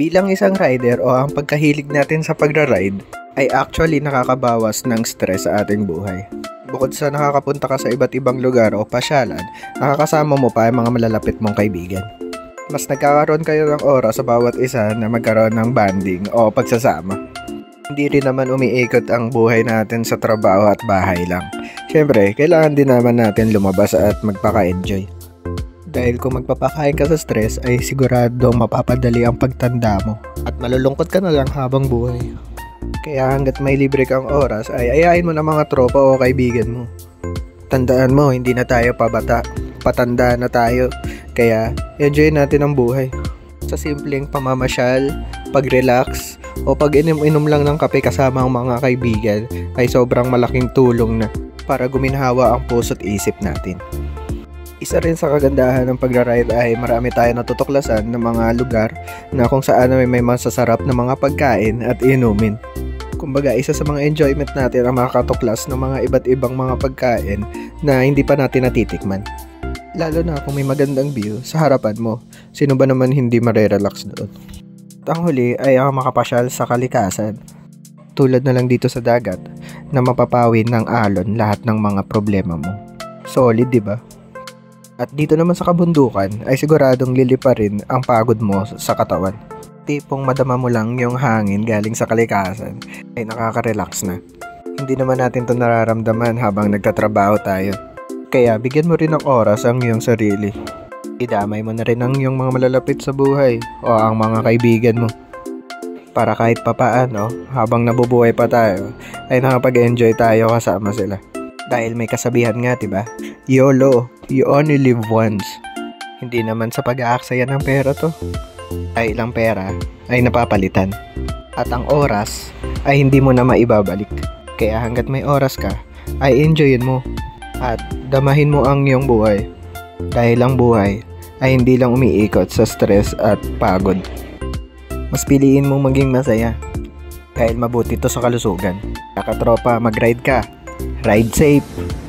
Bilang isang rider o ang pagkahilig natin sa pagra-ride ay actually nakakabawas ng stress sa ating buhay. Bukod sa nakakapunta ka sa iba't ibang lugar o pasyalan, nakakasama mo pa ang mga malalapit mong kaibigan. Mas nagkakaroon kayo ng oras sa bawat isa na magkaroon ng bonding o pagsasama. Hindi rin naman umiikot ang buhay natin sa trabaho at bahay lang. Siyempre, kailangan din naman natin lumabas at magpaka-enjoy. Dahil kung magpapakain ka sa stress ay siguradong mapapadali ang pagtanda mo at malulungkot ka na lang habang buhay. Kaya hanggat may libre kang oras ay ayain mo na mga tropa o kaibigan mo. Tandaan mo, hindi na tayo pabata, patanda na tayo. Kaya enjoy natin ang buhay. Sa simpleng pamamasyal, pag-relax o pag-inom-inom lang ng kape kasama ang mga kaibigan ay sobrang malaking tulong na para guminhawa ang puso't isip natin. Isa rin sa kagandahan ng pagra-ride ay marami tayong natutuklasan ng mga lugar na kung saan may masasarap na mga pagkain at inumin. Kumbaga, isa sa mga enjoyment natin ang makatuklas ng mga iba't ibang mga pagkain na hindi pa natin natitikman. Lalo na kung may magandang view sa harapan mo, sino ba naman hindi marerelax doon? At ang huli ay ang makapasyal sa kalikasan. Tulad na lang dito sa dagat na mapapawin ng alon lahat ng mga problema mo. Solid, di ba? At dito naman sa kabundukan ay siguradong lilipa rin ang pagod mo sa katawan. Tipong madama mo lang yung hangin galing sa kalikasan ay nakaka-relax na. Hindi naman natin to nararamdaman habang nagtatrabaho tayo. Kaya bigyan mo rin ng oras ang iyong sarili. Idamay mo na rin ang iyong mga malalapit sa buhay o ang mga kaibigan mo. Para kahit papaano, habang nabubuhay pa tayo, ay nakapag-enjoy tayo kasama sila. Dahil may kasabihan nga, diba? YOLO, you only live once. Hindi naman sa pag-aaksaya ng pera to. Ay ilang pera ay napapalitan. At ang oras ay hindi mo na maibabalik. Kaya hanggat may oras ka, ay enjoyin mo. At damahin mo ang iyong buhay. Dahil ang buhay ay hindi lang umiikot sa stress at pagod. Mas piliin mong maging masaya. Dahil mabuti to sa kalusugan. Nakatropa, mag-ride ka. Ride safe!